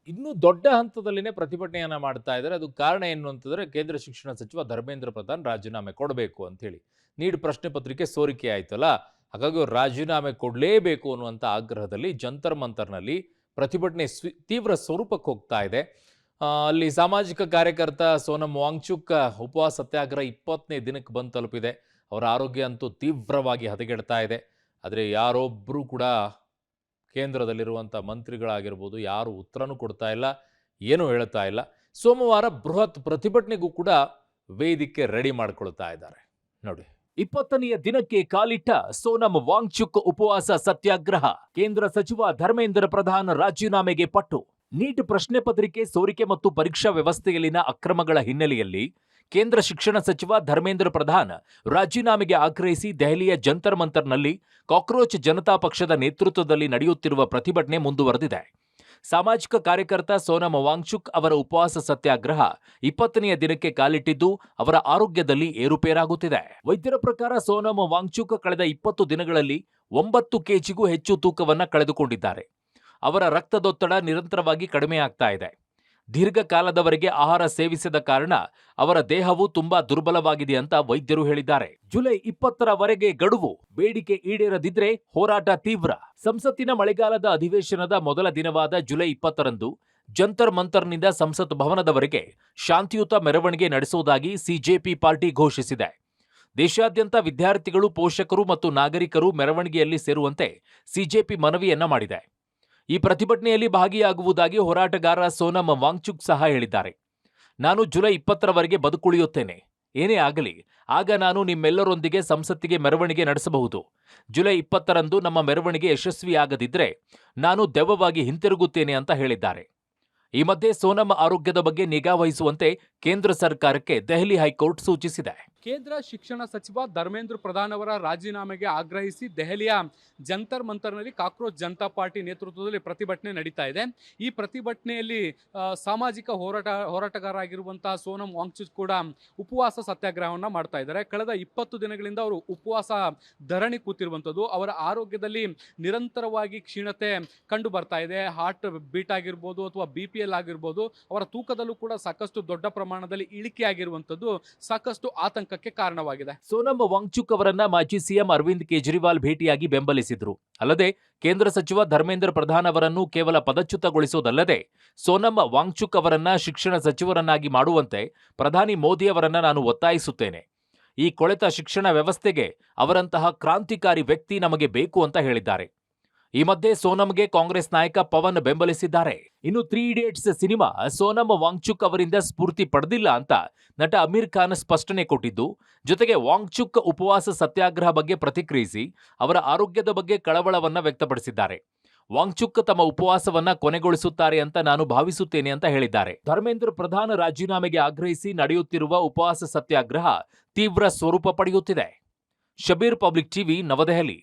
ಇನ್ನೂ ದೊಡ್ಡ ಹಂತದಲ್ಲಿನೇ ಪ್ರತಿಭಟನೆಯನ್ನ ಮಾಡ್ತಾ ಇದ್ದಾರೆ. ಅದು ಕಾರಣ ಏನು ಅಂತಂದ್ರೆ ಕೇಂದ್ರ ಶಿಕ್ಷಣ ಸಚಿವ ಧರ್ಮೇಂದ್ರ ಪ್ರಧಾನ್ ರಾಜೀನಾಮೆ ಕೊಡಬೇಕು ಅಂತ ಹೇಳಿ. ನೀಟ್ ಪ್ರಶ್ನೆ ಪತ್ರಿಕೆ ಸೋರಿಕೆ ಆಯ್ತಲ್ಲ, ಹಾಗಾಗಿ ಅವ್ರು ರಾಜೀನಾಮೆ ಕೊಡಲೇಬೇಕು ಅನ್ನುವಂಥ ಆಗ್ರಹದಲ್ಲಿ ಜಂತರ್ ಮಂತರ್ನಲ್ಲಿ ಪ್ರತಿಭಟನೆ ತೀವ್ರ ಸ್ವರೂಪಕ್ಕೆ ಹೋಗ್ತಾ ಇದೆ. ಅಲ್ಲಿ ಸಾಮಾಜಿಕ ಕಾರ್ಯಕರ್ತ ಸೋನಂ ವಾಂಗ್ಚುಕ್ ಉಪವಾಸ ಸತ್ಯಾಗ್ರಹ 20ನೇ ದಿನಕ್ಕೆ ಬಂದು ತಲುಪಿದೆ. ಅವರ ಆರೋಗ್ಯ ಅಂತೂ ತೀವ್ರವಾಗಿ ಹದಗೆಡ್ತಾ ಇದೆ. ಆದರೆ ಯಾರೊಬ್ಬರೂ ಕೂಡ ಕೇಂದ್ರದಲ್ಲಿರುವಂಥ ಮಂತ್ರಿಗಳಾಗಿರ್ಬೋದು ಯಾರು ಉತ್ತರನೂ ಕೊಡ್ತಾ ಇಲ್ಲ, ಏನೂ ಹೇಳ್ತಾ ಇಲ್ಲ. ಸೋಮವಾರ ಬೃಹತ್ ಪ್ರತಿಭಟನೆಗೂ ಕೂಡ ವೇದಿಕೆ ರೆಡಿ ಮಾಡ್ಕೊಳ್ತಾ ಇದ್ದಾರೆ ನೋಡಿ. 20ನೆಯ ದಿನಕ್ಕೆ ಕಾಲಿಟ್ಟ ಸೋನಂ ವಾಂಗ್ಚುಕ್ ಉಪವಾಸ ಸತ್ಯಾಗ್ರಹ. ಕೇಂದ್ರ ಸಚಿವ ಧರ್ಮೇಂದ್ರ ಪ್ರಧಾನ್ ರಾಜೀನಾಮೆಗೆ ಪಟ್ಟು. ನೀಟ್ ಪ್ರಶ್ನೆ ಪತ್ರಿಕೆ ಸೋರಿಕೆ ಮತ್ತು ಪರೀಕ್ಷಾ ವ್ಯವಸ್ಥೆಯಲ್ಲಿನ ಅಕ್ರಮಗಳ ಹಿನ್ನೆಲೆಯಲ್ಲಿ ಕೇಂದ್ರ ಶಿಕ್ಷಣ ಸಚಿವ ಧರ್ಮೇಂದ್ರ ಪ್ರಧಾನ್ ರಾಜೀನಾಮೆಗೆ ಆಗ್ರಹಿಸಿ ದೆಹಲಿಯ ಜಂತರ್ ಮಂತರ್ನಲ್ಲಿ ಕಾಕ್ರೋಚ್ ಜನತಾ ಪಕ್ಷದ ನೇತೃತ್ವದಲ್ಲಿ ನಡೆಯುತ್ತಿರುವ ಪ್ರತಿಭಟನೆ ಮುಂದುವರೆದಿದೆ. ಸಾಮಾಜಿಕ ಕಾರ್ಯಕರ್ತ ಸೋನಂ ವಾಂಗ್ಚುಕ್ ಅವರ ಉಪವಾಸ ಸತ್ಯಾಗ್ರಹ 20ನೆಯ ದಿನಕ್ಕೆ ಕಾಲಿಟ್ಟಿದ್ದು ಅವರ ಆರೋಗ್ಯದಲ್ಲಿ ಏರುಪೇರಾಗುತ್ತಿದೆ. ವೈದ್ಯರ ಪ್ರಕಾರ ಸೋನಂ ವಾಂಗ್ಚುಕ್ ಕಳೆದ 20 ದಿನಗಳಲ್ಲಿ 9 ಕೆಜಿಗೂ ಹೆಚ್ಚು ತೂಕವನ್ನ ಕಳೆದುಕೊಂಡಿದ್ದಾರೆ. ಅವರ ರಕ್ತದೊತ್ತಡ ನಿರಂತರವಾಗಿ ಕಡಿಮೆಯಾಗ್ತಾ ಇದೆ. ದೀರ್ಘಕಾಲದವರೆಗೆ ಆಹಾರ ಸೇವಿಸದ ಕಾರಣ ಅವರ ದೇಹವು ತುಂಬಾ ದುರ್ಬಲವಾಗಿದೆ ಅಂತ ವೈದ್ಯರು ಹೇಳಿದ್ದಾರೆ. ಜುಲೈ 20ರವರೆಗೆ ಗಡುವು. ಬೇಡಿಕೆ ಈಡೇರದಿದ್ರೆ ಹೋರಾಟ ತೀವ್ರ. ಸಂಸತ್ತಿನ ಮಳೆಗಾಲದ ಅಧಿವೇಶನದ ಮೊದಲ ದಿನವಾದ ಜುಲೈ 20ರಂದು ಜಂತರ್ ಮಂತರ್ನಿಂದ ಸಂಸತ್ ಭವನದವರೆಗೆ ಶಾಂತಿಯುತ ಮೆರವಣಿಗೆ ನಡೆಸುವುದಾಗಿ ಸಿಜೆಪಿ ಪಾರ್ಟಿ ಘೋಷಿಸಿದೆ. ದೇಶಾದ್ಯಂತ ವಿದ್ಯಾರ್ಥಿಗಳು, ಪೋಷಕರು ಮತ್ತು ನಾಗರಿಕರು ಮೆರವಣಿಗೆಯಲ್ಲಿ ಸೇರುವಂತೆ ಸಿಜೆಪಿ ಮನವಿಯನ್ನ ಮಾಡಿದೆ. ಈ ಪ್ರತಿಭಟನೆಯಲ್ಲಿ ಭಾಗಿಯಾಗುವುದಾಗಿ ಹೋರಾಟಗಾರ ಸೋನಂ ವಾಂಗ್ಚುಕ್ ಸಹ ಹೇಳಿದ್ದಾರೆ. ನಾನು ಜುಲೈ 20ರವರೆಗೆ ಬದುಕುಳಿಯುತ್ತೇನೆ. ಏನೇ ಆಗಲಿ, ಆಗ ನಾನು ನಿಮ್ಮೆಲ್ಲರೊಂದಿಗೆ ಸಂಸತ್ತಿಗೆ ಮೆರವಣಿಗೆ ನಡೆಸಬಹುದು. ಜುಲೈ 20ರಂದು ನಮ್ಮ ಮೆರವಣಿಗೆ ಯಶಸ್ವಿಯಾಗದಿದ್ರೆ ನಾನು ದೆವ್ವವಾಗಿ ಹಿಂತಿರುಗುತ್ತೇನೆ ಅಂತ ಹೇಳಿದ್ದಾರೆ. ಈ ಮಧ್ಯೆ ಸೋನಂ ಆರೋಗ್ಯದ ಬಗ್ಗೆ ನಿಗಾ ವಹಿಸುವಂತೆ ಕೇಂದ್ರ ಸರ್ಕಾರಕ್ಕೆ ದೆಹಲಿ ಹೈಕೋರ್ಟ್ ಸೂಚಿಸಿದೆ. ಕೇಂದ್ರ ಶಿಕ್ಷಣ ಸಚಿವ ಧರ್ಮೇಂದ್ರ ಪ್ರಧಾನ್ ಅವರ ರಾಜೀನಾಮೆಗೆ ಆಗ್ರಹಿಸಿ ದೆಹಲಿಯ ಜಂತರ್ ಮಂತರ್ನಲ್ಲಿ ಕಾಕ್ರೋಚ್ ಜನತಾ ಪಾರ್ಟಿ ನೇತೃತ್ವದಲ್ಲಿ ಪ್ರತಿಭಟನೆ ನಡೀತಾ ಇದೆ. ಈ ಪ್ರತಿಭಟನೆಯಲ್ಲಿ ಸಾಮಾಜಿಕ ಹೋರಾಟಗಾರರಾಗಿರುವಂತಹ ಸೋನಂ ವಾಂಗ್ಚುಕ್ ಕೂಡ ಉಪವಾಸ ಸತ್ಯಾಗ್ರಹವನ್ನು ಮಾಡ್ತಾ ಇದ್ದಾರೆ. ಕಳೆದ 20 ದಿನಗಳಿಂದ ಅವರು ಉಪವಾಸ ಧರಣಿ ಕೂತಿರುವಂಥದ್ದು. ಅವರ ಆರೋಗ್ಯದಲ್ಲಿ ನಿರಂತರವಾಗಿ ಕ್ಷೀಣತೆ ಕಂಡು ಬರ್ತಾ ಇದೆ. ಹಾರ್ಟ್ ಬೀಟ್ ಆಗಿರ್ಬೋದು ಅಥವಾ BPL ಆಗಿರ್ಬೋದು. ಅವರ ತೂಕದಲ್ಲೂ ಕೂಡ ಸಾಕಷ್ಟು ದೊಡ್ಡ ಪ್ರಮಾಣದಲ್ಲಿ ಇಳಿಕೆ ಆಗಿರುವಂಥದ್ದು ಸಾಕಷ್ಟು ಆತಂಕಕ್ಕೆ ಕಾರಣವಾಗಿದೆ. ಸೋನಂ ವಾಂಗ್ಚುಕ್ ಅವರನ್ನ ಮಾಜಿ ಸಿಎಂ ಅರವಿಂದ್ ಕೇಜ್ರಿವಾಲ್ ಭೇಟಿಯಾಗಿ ಬೆಂಬಲಿಸಿದ್ರು. ಅಲ್ಲದೆ ಕೇಂದ್ರ ಸಚಿವ ಧರ್ಮೇಂದ್ರ ಪ್ರಧಾನ್ ಅವರನ್ನು ಕೇವಲ ಪದಚ್ಯುತಗೊಳಿಸುವುದಲ್ಲದೆ ಸೋನಂ ವಾಂಗ್ಚುಕ್ ಅವರನ್ನ ಶಿಕ್ಷಣ ಸಚಿವರನ್ನಾಗಿ ಮಾಡುವಂತೆ ಪ್ರಧಾನಿ ಮೋದಿ ಅವರನ್ನ ನಾನು ಒತ್ತಾಯಿಸುತ್ತೇನೆ. ಈ ಕೊಳೆತ ಶಿಕ್ಷಣ ವ್ಯವಸ್ಥೆಗೆ ಅವರಂತಹ ಕ್ರಾಂತಿಕಾರಿ ವ್ಯಕ್ತಿ ನಮಗೆ ಬೇಕು ಅಂತ ಹೇಳಿದ್ದಾರೆ. ಈ ಮಧ್ಯೆ ಸೋನಂಗೆ ಕಾಂಗ್ರೆಸ್ ನಾಯಕ ಪವನ್ ಬೆಂಬಲಿಸಿದ್ದಾರೆ. ಇನ್ನು 3 ಇಡಿಯಟ್ಸ್ ಸಿನಿಮಾ ಸೋನಂ ವಾಂಗ್ಚುಕ್ ಅವರಿಂದ ಸ್ಫೂರ್ತಿ ಪಡೆದಿಲ್ಲ ಅಂತ ನಟ ಅಮೀರ್ ಖಾನ್ ಸ್ಪಷ್ಟನೆ ಕೊಟ್ಟಿದ್ದು, ಜೊತೆಗೆ ವಾಂಗ್ಚುಕ್ ಉಪವಾಸ ಸತ್ಯಾಗ್ರಹ ಬಗ್ಗೆ ಪ್ರತಿಕ್ರಿಯಿಸಿ ಅವರ ಆರೋಗ್ಯದ ಬಗ್ಗೆ ಕಳವಳವನ್ನ ವ್ಯಕ್ತಪಡಿಸಿದ್ದಾರೆ. ವಾಂಗ್ಚುಕ್ ತಮ್ಮ ಉಪವಾಸವನ್ನ ಕೊನೆಗೊಳಿಸುತ್ತಾರೆ ಅಂತ ನಾನು ಭಾವಿಸುತ್ತೇನೆ ಅಂತ ಹೇಳಿದ್ದಾರೆ. ಧರ್ಮೇಂದ್ರ ಪ್ರಧಾನ್ ರಾಜೀನಾಮೆಗೆ ಆಗ್ರಹಿಸಿ ನಡೆಯುತ್ತಿರುವ ಉಪವಾಸ ಸತ್ಯಾಗ್ರಹ ತೀವ್ರ ಸ್ವರೂಪ ಪಡೆಯುತ್ತಿದೆ. ಶಬೀರ್, ಪಬ್ಲಿಕ್ ಟಿವಿ, ನವದೆಹಲಿ.